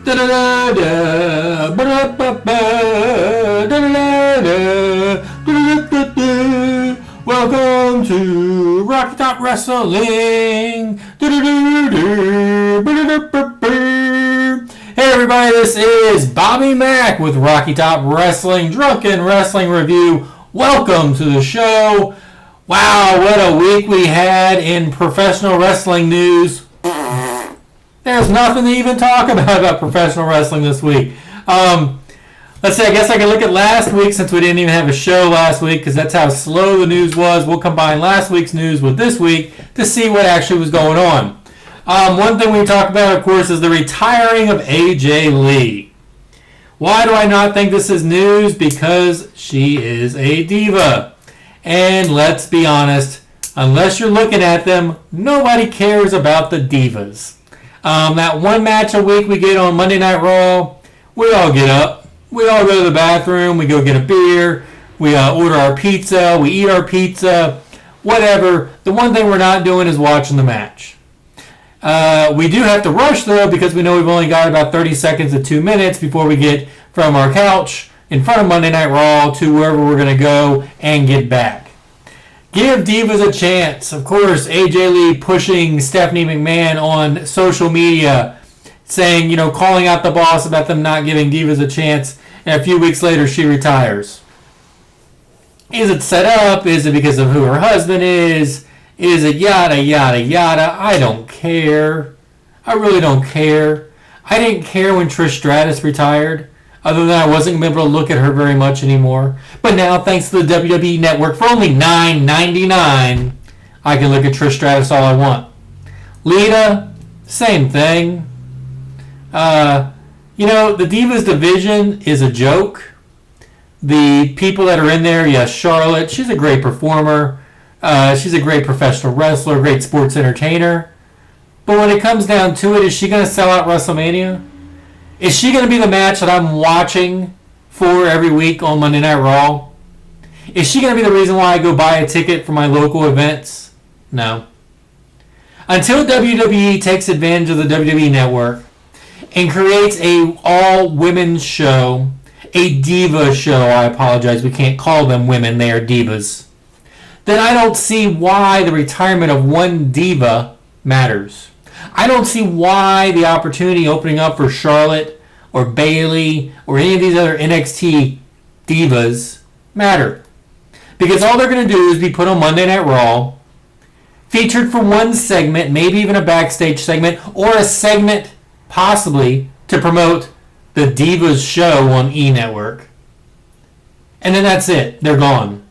Da-da-da-da, ba-da-ba-ba, da-da-da-da, da-da-da-da-da. Welcome to Rocky Top Wrestling. Da-da-da-da, ba-da-da-ba-ba. Hey everybody, this is Bobby Mack with Rocky Top Wrestling, Drunken Wrestling Review. Welcome to the show. Wow, what a week we had in professional wrestling news. There's nothing to even talk about professional wrestling this week. Let's see, I guess I can look at last week since we didn't even have a show last week because that's how slow the news was. We'll combine last week's news with this week to see what actually was going on. One thing we talk about, of course, is the retiring of AJ Lee. Why do I not think this is news? Because she is a diva. And let's be honest, unless you're looking at them, nobody cares about the divas. That one match a week we get on Monday Night Raw, we all get up. We all go to the bathroom. We go get a beer. We order our pizza. We eat our pizza. Whatever. The one thing we're not doing is watching the match. We do have to rush, though, because we know we've only got about 30 seconds to 2 minutes before we get from our couch in front of Monday Night Raw to wherever we're going to go and get back. Give Divas a chance. Of course, AJ Lee pushing Stephanie McMahon on social media, saying, calling out the boss about them not giving Divas a chance, and a few weeks later she retires. Is it set up? Is it because of who her husband is? Is it yada, yada, yada? I don't care. I really don't care. I didn't care when Trish Stratus retired, other than I wasn't going to be able to look at her very much anymore. But now, thanks to the WWE Network, for only $9.99, I can look at Trish Stratus all I want. Lita, same thing. The Divas division is a joke. The people that are in there, yes, Charlotte, she's a great performer. She's a great professional wrestler, great sports entertainer. But when it comes down to it, is she going to sell out WrestleMania? Is she going to be the match that I'm watching for every week on Monday Night Raw? Is she going to be the reason why I go buy a ticket for my local events? No. Until WWE takes advantage of the WWE Network and creates a all-women's show, a diva show, I apologize, we can't call them women, they are divas, then I don't see why the retirement of one diva matters. I don't see why the opportunity opening up for Charlotte or Bayley or any of these other NXT divas matter. Because all they're going to do is be put on Monday Night Raw, featured for one segment, maybe even a backstage segment, or a segment possibly to promote the Divas show on E! Network. And then that's it. They're gone.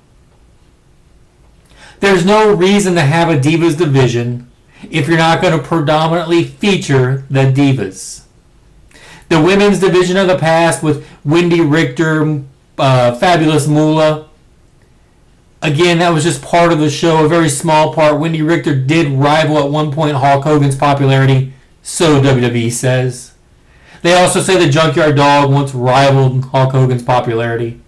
There's no reason to have a Divas division if you're not going to predominantly feature the divas. The women's division of the past with Wendy Richter, Fabulous Moolah. Again, that was just part of the show, a very small part. Wendy Richter did rival at one point Hulk Hogan's popularity, so WWE says. They also say the Junkyard Dog once rivaled Hulk Hogan's popularity.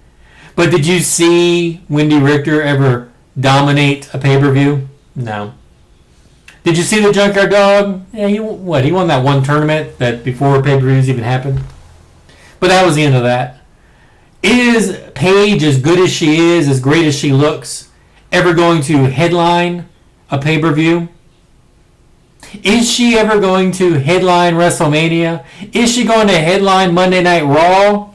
But did you see Wendy Richter ever dominate a pay-per-view? No. Did you see the Junkyard Dog? Yeah, he won that one tournament that before pay-per-views even happened. But that was the end of that. Is Paige, as good as she is, as great as she looks, ever going to headline a pay-per-view? Is she ever going to headline WrestleMania? Is she going to headline Monday Night Raw?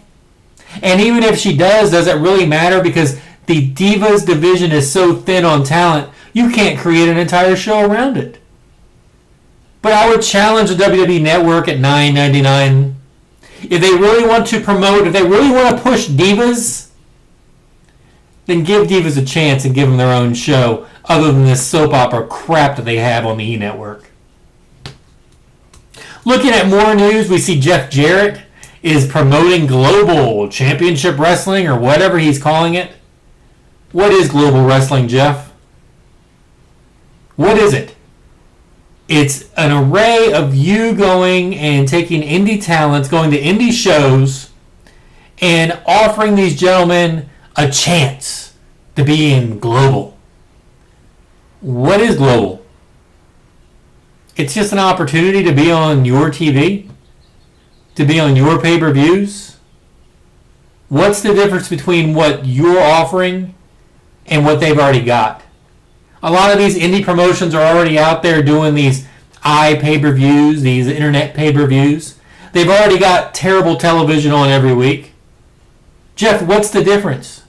And even if she does it really matter? Because the Divas division is so thin on talent, you can't create an entire show around it. But I would challenge the WWE Network at $9.99. If they really want to promote, if they really want to push divas, then give divas a chance and give them their own show, other than this soap opera crap that they have on the E! Network. Looking at more news, we see Jeff Jarrett is promoting Global Championship Wrestling, or whatever he's calling it. What is Global Wrestling, Jeff? What is it? It's an array of you going and taking indie talents, going to indie shows, and offering these gentlemen a chance to be in Global. What is Global? It's just an opportunity to be on your TV, to be on your pay-per-views? What's the difference between what you're offering and what they've already got? A lot of these indie promotions are already out there doing these pay-per-views, these internet pay-per-views. They've already got terrible television on every week. Jeff, what's the difference?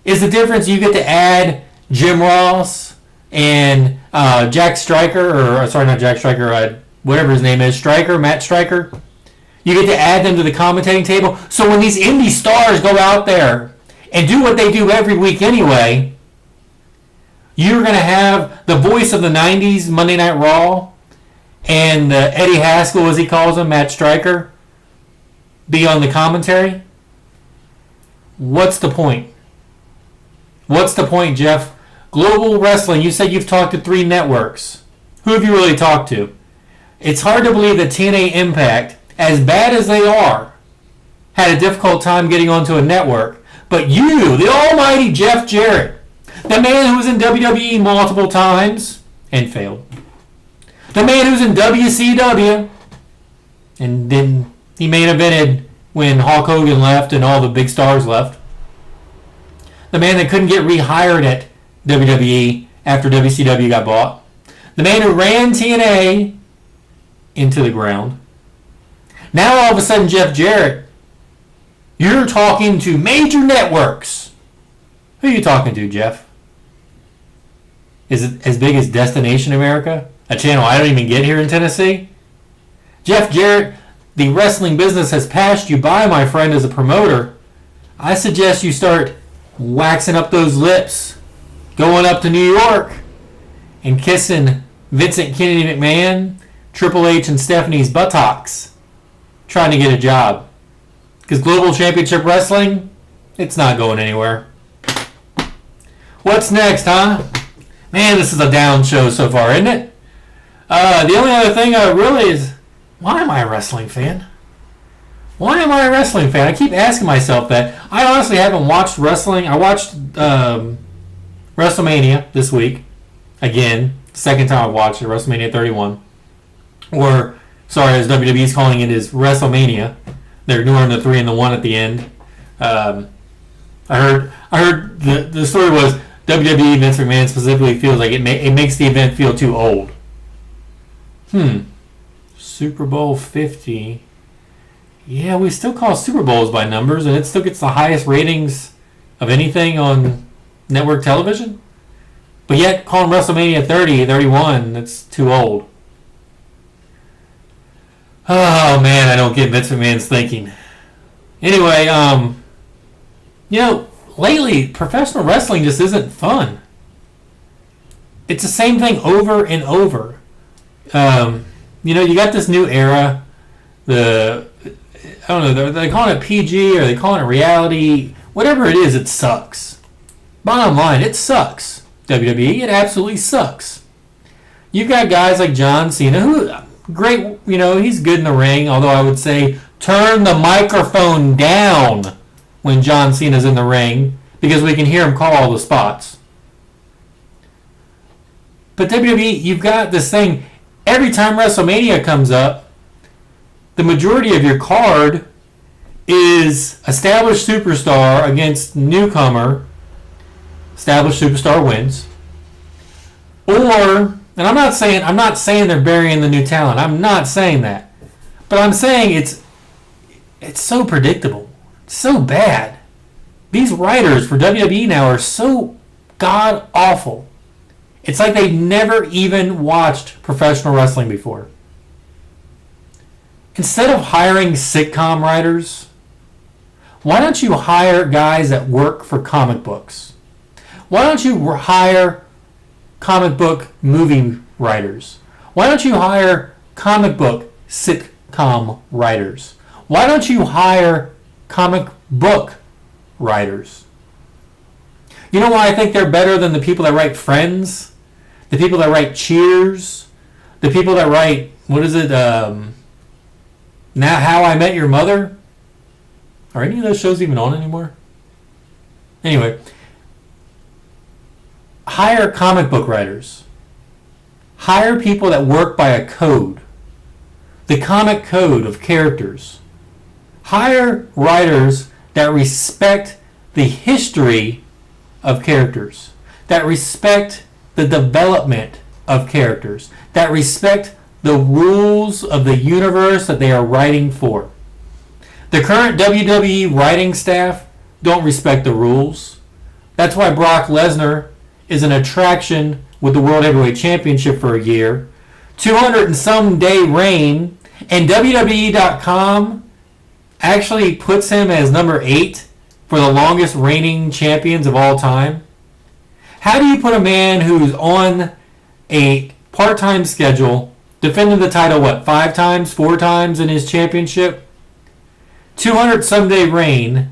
Is the difference you get to add Jim Ross and Jack Stryker, or sorry, not Jack Stryker, whatever his name is, Stryker, Matt Stryker? You get to add them to the commentating table. So when these indie stars go out there and do what they do every week anyway, you're going to have the voice of the 90s Monday Night Raw and Eddie Haskell, as he calls him, Matt Stryker, be on the commentary. What's the point? What's the point, Jeff? Global Wrestling, you said you've talked to 3 networks. Who have you really talked to? It's hard to believe that TNA Impact, as bad as they are, had a difficult time getting onto a network. But you, the almighty Jeff Jarrett, the man who was in WWE multiple times and failed, the man who's in WCW and then he main evented when Hulk Hogan left and all the big stars left, the man that couldn't get rehired at WWE after WCW got bought, the man who ran TNA into the ground. Now all of a sudden, Jeff Jarrett, you're talking to major networks. Who are you talking to, Jeff? Is it as big as Destination America? A channel I don't even get here in Tennessee? Jeff Jarrett, the wrestling business has passed you by, my friend, as a promoter. I suggest you start waxing up those lips, going up to New York, and kissing Vincent Kennedy McMahon, Triple H, and Stephanie's buttocks, trying to get a job. Because Global Championship Wrestling, it's not going anywhere. What's next, huh? Man, this is a down show so far, isn't it? The only other thing really is, why am I a wrestling fan? Why am I a wrestling fan? I keep asking myself that. I honestly haven't watched wrestling. I watched WrestleMania this week. Again, second time I watched it, WrestleMania 31. Or, sorry, as WWE's calling it, is WrestleMania. They're ignoring the 3 and the 1 at the end. I heard the story was WWE, Vince McMahon specifically, feels like it makes the event feel too old. Super Bowl 50. Yeah, we still call Super Bowls by numbers, and it still gets the highest ratings of anything on network television. But yet, calling WrestleMania 30, 31, that's too old. Oh, man, I don't get Vince McMahon's thinking. Anyway, lately, professional wrestling just isn't fun. It's the same thing over and over. You got this new era. I don't know, they're calling it PG or they calling it reality. Whatever it is, it sucks. Bottom line, it sucks. WWE, it absolutely sucks. You've got guys like John Cena, who, great, he's good in the ring, although I would say turn the microphone down when John Cena's in the ring because we can hear him call all the spots. But WWE, you've got this thing, every time WrestleMania comes up, the majority of your card is established superstar against newcomer. Established superstar wins. Or, and I'm not saying they're burying the new talent. I'm not saying that. But I'm saying it's so predictable. It's so bad. These writers for WWE now are so god awful. It's like they've never even watched professional wrestling before. Instead of hiring sitcom writers, why don't you hire guys that work for comic books? Why don't you hire comic book movie writers? Why don't you hire comic book sitcom writers? Why don't you hire comic book writers? You know why I think they're better than the people that write Friends? The people that write Cheers? The people that write, Now How I Met Your Mother? Are any of those shows even on anymore? Anyway, hire comic book writers. Hire people that work by a code. The comic code of characters. Hire writers that respect the history of characters, that respect the development of characters, that respect the rules of the universe that they are writing for. The current WWE writing staff don't respect the rules. That's why Brock Lesnar is an attraction with the World Heavyweight Championship for a year. 200 and some day reign, and WWE.com actually puts him as number 8 for the longest reigning champions of all time. How do you put a man who's on a part-time schedule, defending the title, 5 times, 4 times in his championship? 200 some day reign.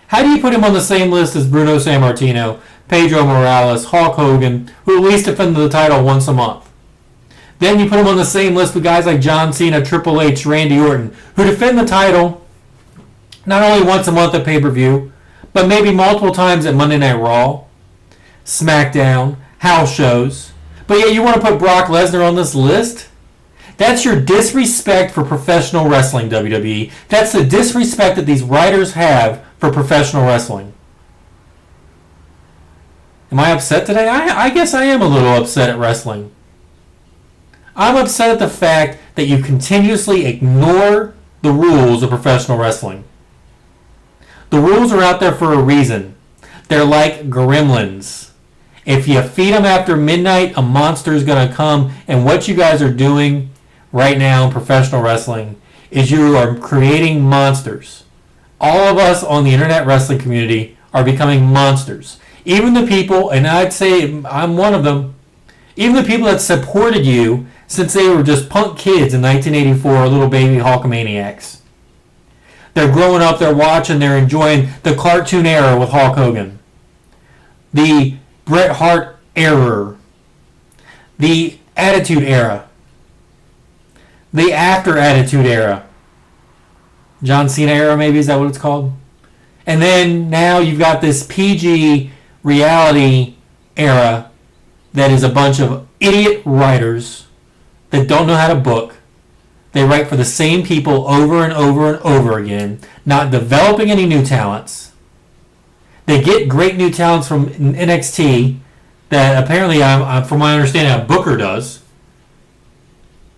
How do you put him on the same list as Bruno Sammartino, Pedro Morales, Hulk Hogan, who at least defended the title once a month? Then you put him on the same list with guys like John Cena, Triple H, Randy Orton, who defend the title not only once a month at pay-per-view, but maybe multiple times at Monday Night Raw, SmackDown, house shows. But yet you want to put Brock Lesnar on this list? That's your disrespect for professional wrestling, WWE. That's the disrespect that these writers have for professional wrestling. Am I upset today? I guess I am a little upset at wrestling. I'm upset at the fact that you continuously ignore the rules of professional wrestling. The rules are out there for a reason. They're like gremlins. If you feed them after midnight, a monster is going to come. And what you guys are doing right now in professional wrestling is you are creating monsters. All of us on the internet wrestling community are becoming monsters. Even the people, and I'd say I'm one of them, even the people that supported you since they were just punk kids in 1984, little baby Hulkamaniacs. They're growing up, they're watching, they're enjoying the cartoon era with Hulk Hogan, the Bret Hart era, the Attitude Era, the After Attitude Era, John Cena era, maybe, is that what it's called? And then now you've got this PG reality era that is a bunch of idiot writers that don't know how to book. They write for the same people over and over and over again, not developing any new talents. They get great new talents from NXT that apparently, from my understanding, a booker does.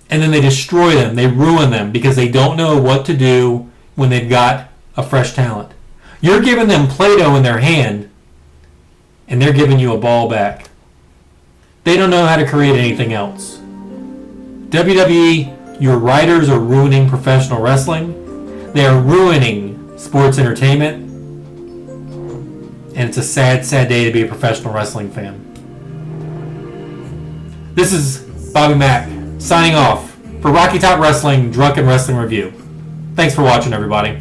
And then they destroy them. They ruin them because they don't know what to do when they've got a fresh talent. You're giving them Play-Doh in their hand, and they're giving you a ball back. They don't know how to create anything else. WWE, your writers are ruining professional wrestling. They are ruining sports entertainment. And it's a sad, sad day to be a professional wrestling fan. This is Bobby Mack signing off for Rocky Top Wrestling Drunken Wrestling Review. Thanks for watching, everybody.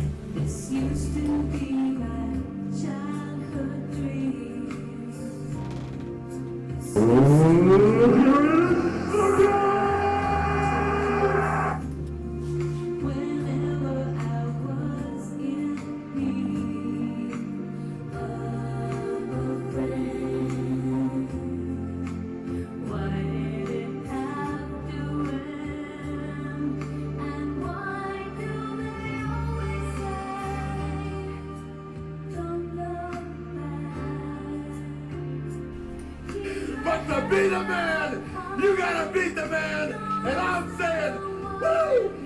But to be the man, you gotta beat the man, and I'm saying, woo!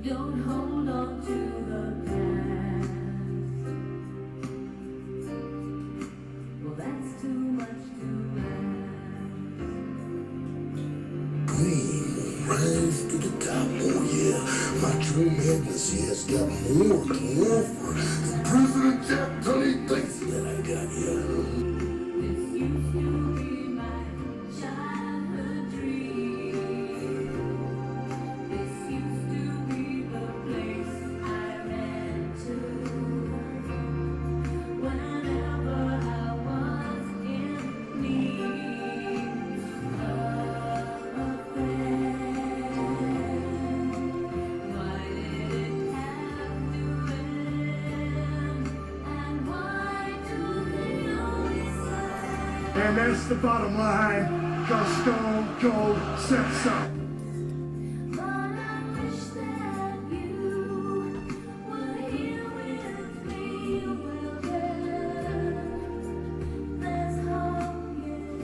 Don't hold on to the past. Well, that's too much to ask. Queen, rise to the top, oh yeah. My true madness, yes, got more to offer than President Jack Tony thinks that I got, yeah. This used to be my childhood dream. This used to be the place I ran to whenever I was in need of a friend. And that's the bottom line, cause Stone Cold said so. But I wish that you were here with me. Well, there's hope, yeah.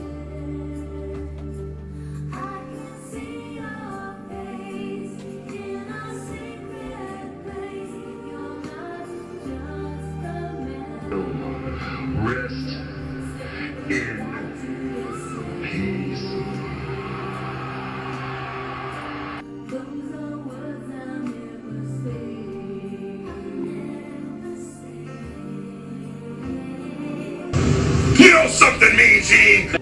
I can see your face in a secret place. You're not just a man. Rest in peace. Those are words I'll never say. You know something, Mean Gene?